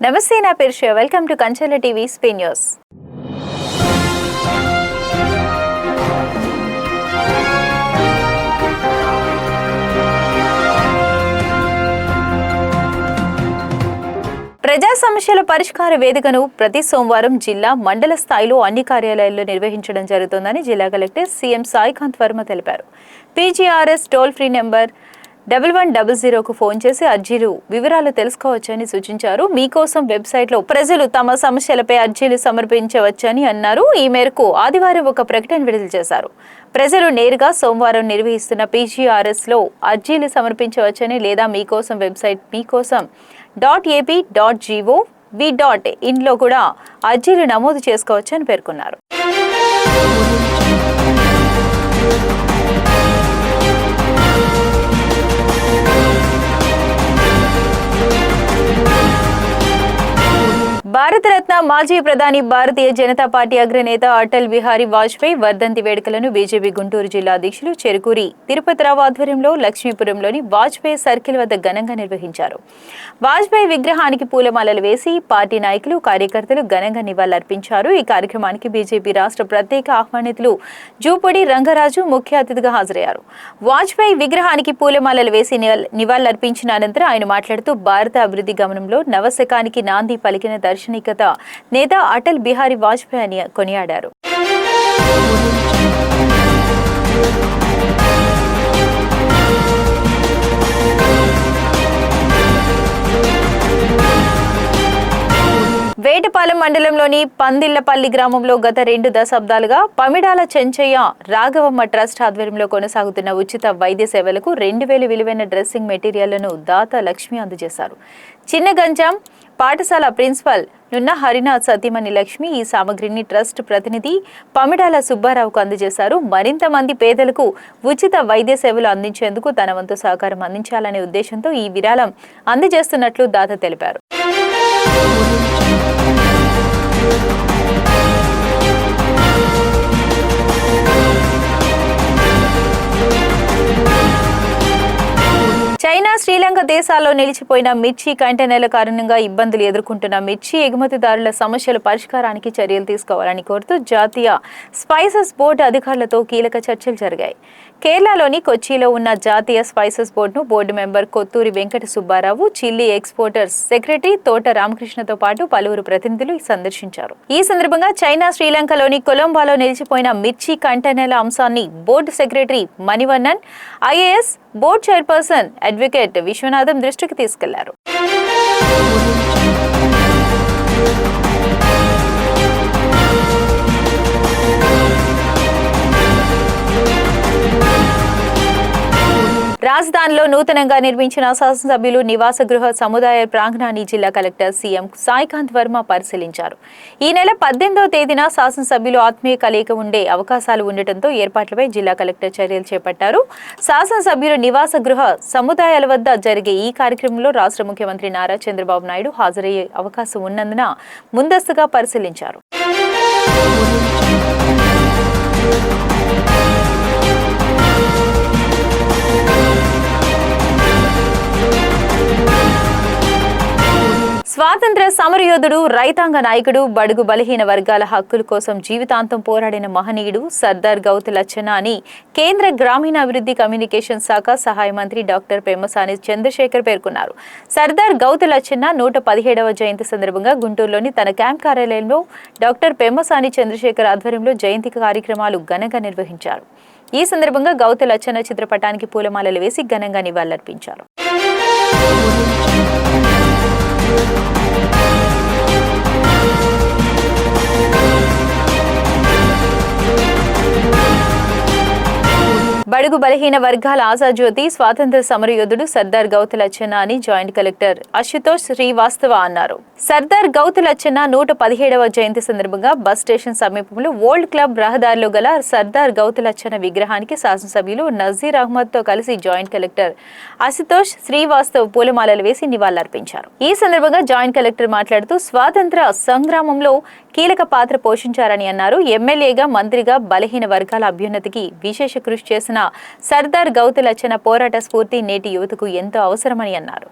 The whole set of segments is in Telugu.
నమస్తే, నా పేరు Shreya. Welcome to Kanchela TV స్పీ న్యూస్. ప్రజా సమస్యల పరిష్కార వేదికను ప్రతి సోమవారం జిల్లా మండల స్థాయిలో అన్ని కార్యాలయాల్లో నిర్వహించడం జరుగుతుందని జిల్లా కలెక్టర్ సీఎం సాయికాంత్ వర్మ తెలిపారు. పీజీఆర్ఎస్ టోల్ ఫ్రీ నెంబర్ 1100కు ఫోన్ చేసి అర్జీలు వివరాలు తెలుసుకోవచ్చని సూచించారు. మీకోసం వెబ్సైట్లో ప్రజలు తమ సమస్యలపై అర్జీలు సమర్పించవచ్చని అన్నారు. ఈ మేరకు ఆదివారం ఒక ప్రకటన విడుదల చేశారు. ప్రజలు నేరుగా సోమవారం నిర్వహిస్తున్న పీజీఆర్ఎస్లో అర్జీలు సమర్పించవచ్చని లేదా మీకోసం వెబ్సైట్ meekosom.ap.gov.in కూడా అర్జీలు నమోదు చేసుకోవచ్చని పేర్కొన్నారు. భారతరత్న మాజీ ప్రధాని భారతీయ జనతా పార్టీ అగ్రనేత అటల్ బిహారీ వాజ్పేయి వర్ధంతి వేడుకలను బీజేపీ గుంటూరు జిల్లా అధ్యక్షులు చెరుకూరి తిరుపతిరావు ఆధ్వర్యంలో లక్ష్మీపురంలోని వాజ్పేయి సర్కిల్ వద్ద ఘనంగా నిర్వహించారు. వాజ్పేయి విగ్రహానికి పూలమాలలు వేసి పార్టీ నాయకులు, కార్యకర్తలు ఘనంగా నివాళులర్పించారు. ఈ కార్యక్రమానికి బీజేపీ రాష్ట్ర ప్రత్యేక ఆహ్వానితులు జూపూడి రంగరాజు ముఖ్య అతిథిగా హాజరయ్యారు. వాజ్పేయి విగ్రహానికి పూలమాలలు వేసి నివాళులర్పించిన అనంతరం ఆయన మాట్లాడుతూ భారత అభివృద్ధి గమనంలో నవశకానికి నాంది పలికిన దార్శనికత నేత అటల్ బిహారీ వాజ్పేయి అని కొనియాడారు. వేటపాలెం మండలంలోని పందిళ్లపల్లి గ్రామంలో గత 2 దశాబ్దాలుగా పమిడాల చెంచయ్య రాఘవమ్మ ట్రస్ట్ ఆధ్వర్యంలో కొనసాగుతున్న ఉచిత వైద్య సేవలకు 2000 విలువైన డ్రెస్సింగ్ మెటీరియల్లను దాత లక్ష్మి అందజేశారు. చిన్నగంజాం పాఠశాల ప్రిన్సిపల్ నున్న హరినాథ్ సతీమణి లక్ష్మి ఈ సామగ్రిని ట్రస్ట్ ప్రతినిధి పమిడాల సుబ్బారావుకు అందజేశారు. మరింత మంది పేదలకు ఉచిత వైద్య సేవలు అందించేందుకు తన వంతు సహకారం అందించాలనే ఉద్దేశంతో ఈ విరాళం అందజేస్తున్నట్లు దాత తెలిపారు. చైనా, శ్రీలంక దేశాల్లో నిలిచిపోయిన మిర్చి కంటైనర్ల కారణంగా ఇబ్బందులు ఎదుర్కొంటున్న మిర్చి ఎగుమతిదారుల సమస్యల పరిష్కారానికి చర్యలు తీసుకోవాలని కోరుతూ జాతీయ స్పైసెస్ బోర్డు అధికారులతో కీలక చర్చలు జరిగాయి. కేరళలోని కొచ్చిలో ఉన్న జాతీయ స్పైసెస్ బోర్డును board member Kothuri Venkata Subbarao, chilli exporters secretary తోట రామకృష్ణతో పాటు పలువురు ప్రతినిధులు సందర్శించారు. ఈ సందర్భంగా చైనా, శ్రీలంకలోని కొలంబోలో నిలిచిపోయిన మిర్చి కంటైనర్ల అంశాన్ని board secretary Manivannan, IAS board chairperson advocate Viswanatham దృష్టికి తీసుకెళ్లారు. రాజధానిలో నూతనంగా నిర్మించిన శాసనసభ్యులు నివాస గృహ సముదాయ ప్రాంగణాన్ని జిల్లా కలెక్టర్ సీఎం సాయికాంత్ వర్మ పరిశీలించారు. ఈ నెల 18వ తేదీన శాసనసభ్యులు ఆత్మీయ కలయిక ఉండే అవకాశాలు ఉండటంతో ఏర్పాట్లపై జిల్లా కలెక్టర్ చర్యలు చేపట్టారు. శాసనసభ్యులు నివాస గృహ సముదాయాల వద్ద జరిగే ఈ కార్యక్రమంలో రాష్ట్ర ముఖ్యమంత్రి నారా చంద్రబాబు నాయుడు హాజరయ్యే అవకాశం ఉన్నందున ముందస్తుగా పరిశీలించారు. స్వాతంత్ర సమరయోధుడు, రైతాంగ నాయకుడు, బడుగు బలహీన వర్గాల హక్కుల కోసం జీవితాంతం పోరాడిన మహనీయుడు సర్దార్ గౌతు లచ్చన్న అని కేంద్ర గ్రామీణాభివృద్ధి కమ్యూనికేషన్ శాఖ సహాయ మంత్రి డాక్టర్ పెమ్మసాని చంద్రశేఖర్ పేర్కొన్నారు. సర్దార్ గౌతు లచ్చన్న 117వ జయంతి సందర్భంగా గుంటూరులోని తన క్యాంప్ కార్యాలయంలో డాక్టర్ పెమ్మసాని చంద్రశేఖర్ ఆధ్వర్యంలో జయంతి కార్యక్రమాలు ఘనంగా నిర్వహించారు. ఈ సందర్భంగా గౌతు లచ్చన్న చిత్రపటానికి పూలమాలలు వేసి ఘనంగా నివాళులర్పించారు. బడుగు బలహీన వర్గాల ఆశాజ్యోతి, స్వాతంత్ర సమరయోధుడు సర్దార్ గౌతు లచ్చన్న అని జాయింట్ కలెక్టర్ అశుతోష్ శ్రీవాస్తవ అన్నారు. సర్దార్ గౌతు లచ్చన్న 117వ జయంతి సందర్భంగా బస్ స్టేషన్ సమీపంలో ఓల్డ్ క్లబ్ రహదారిలో గల సర్దార్ గౌతు లచ్చన్న విగ్రహానికి శాసనసభ్యులు నజీర్ అహ్మద్ తో కలిసి జాయింట్ కలెక్టర్ అశుతోష్ శ్రీవాస్తవ్ పూలమాలలు వేసి నివాళులర్పించారు. ఈ సందర్భంగా జాయింట్ కలెక్టర్ మాట్లాడుతూ స్వాతంత్ర సంగ్రామంలో కీలక పాత్ర పోషించారని అన్నారు. ఎమ్మెల్యేగా, మంత్రిగా బలహీన వర్గాల అభ్యున్నతికి విశేష కృషి చేసిన సర్దార్ గౌతు లచ్చన్న పోరాట స్ఫూర్తి నేటి యువతకు ఎంతో అవసరమని అన్నారు.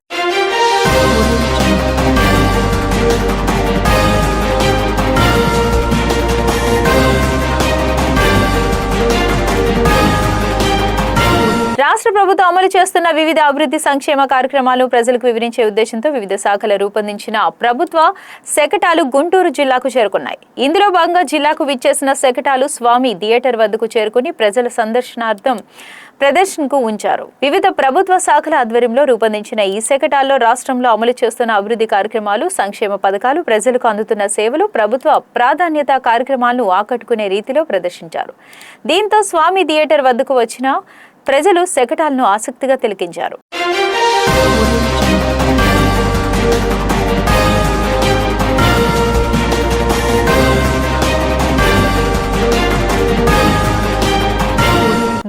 ప్రభుత్వం అమలు చేస్తున్న వివిధ అభివృద్ధి సంక్షేమ కార్యక్రమాలను ప్రజలకు వివరించే ఉద్దేశంతో వివిధ శాఖల రూపొందించిన ప్రభుత్వ శకటాలు గుంటూరు జిల్లాకు చేరుకున్నాయి. ఇందులో భాగంగా జిల్లాకు విచ్చేసిన శకటాలు స్వామి థియేటర్ వద్దకు చేరుకుని ప్రజల సందర్శనార్థం ప్రదర్శనకు ఉంచారు. వివిధ ప్రభుత్వ శాఖల ఆధ్వర్యంలో రూపొందించిన ఈ శకటాల్లో రాష్ట్రంలో అమలు చేస్తున్న అభివృద్ధి కార్యక్రమాలు, సంక్షేమ పథకాలు, ప్రజలకు అందుతున్న సేవలు, ప్రభుత్వ ప్రాధాన్యత కార్యక్రమాలను ఆకట్టుకునే రీతిలో ప్రదర్శించారు. దీంతో స్వామి థియేటర్ వద్దకు వచ్చిన ప్రజలు శకటాలను ఆసక్తిగా తిలకించారు.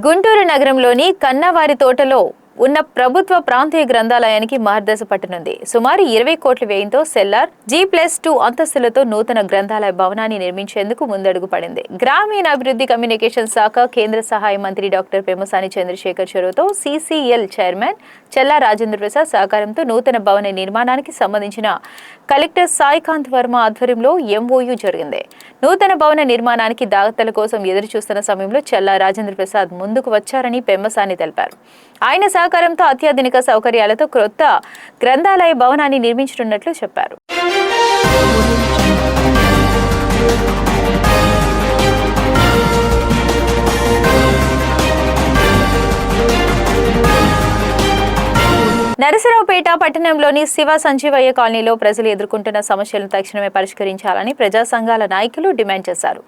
గుంటూరు నగరంలోని కన్నవారి తోటలో ఉన్న ప్రభుత్వ ప్రాంతీయ గ్రంథాలయానికి మార్గదర్శ పట్టనుంది. సుమారు 20 కోట్ల వ్యయంతో సెల్లార్ G+2 అంతస్తులతో నూతన గ్రంథాలయ భవనాన్ని నిర్మించేందుకు ముందడుగు పడింది. గ్రామీణాభివృద్ధి కమ్యూనికేషన్ శాఖ కేంద్ర సహాయ మంత్రి డాక్టర్ పెమ్మసాని చంద్రశేఖర్ చొరవతో CCL చైర్మన్ చెల్లా రాజేంద్ర ప్రసాద్ సహకారంతో నూతన భవన నిర్మాణానికి సంబంధించిన కలెక్టర్ సాయికాంత్ వర్మ ఆధ్వర్యంలో MOU జరిగింది. నూతన భవన నిర్మాణానికి దాతల కోసం ఎదురు చూస్తున్న సమయంలో చెల్లా రాజేంద్ర ప్రసాద్ ముందుకు వచ్చారని పెమ్మసాని తెలిపారు. ఆయన సహకారంతో అత్యాధునిక సౌకర్యాలతో క్రొత్త గ్రంథాలయ భవనాన్ని నిర్మించనున్నట్లు చెప్పారు. నరసరావుపేట పట్టణంలోని శివ సంజీవయ్య కాలనీలో ప్రజలు ఎదుర్కొంటున్న సమస్యలను తక్షణమే పరిష్కరించాలని ప్రజా సంఘాల నాయకులు డిమాండ్ చేశారు.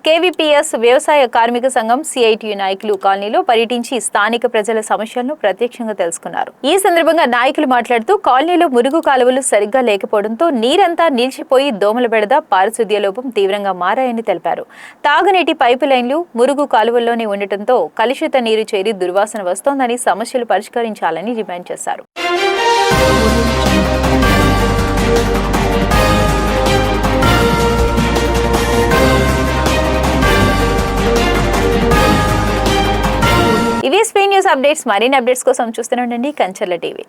KVPS వ్యవసాయ కార్మిక సంఘం CITU నాయకులు కాలనీలో పర్యటించి స్థానిక ప్రజల సమస్యలను ప్రత్యక్షంగా తెలుసుకున్నారు. ఈ సందర్భంగా నాయకులు మాట్లాడుతూ కాలనీలో మురుగు కాలువలు సరిగ్గా లేకపోవడంతో నీరంతా నిలిచిపోయి దోమల బెడద, పారిశుద్ధ్య లోపం తీవ్రంగా మారాయని తెలిపారు. తాగునీటి పైపు లైన్లు మురుగు కాలువల్లోనే ఉండటంతో కలుషిత నీరు చేరి దుర్వాసన వస్తోందని సమస్యలు పరిష్కరించాలని డిమాండ్ చేశారు. ఇవి స్పీ న్యూస్ అప్డేట్స్. మరిన్ని అప్డేట్స్ కోసం చూస్తూనే ఉండండి కంచర్ల టీవీ.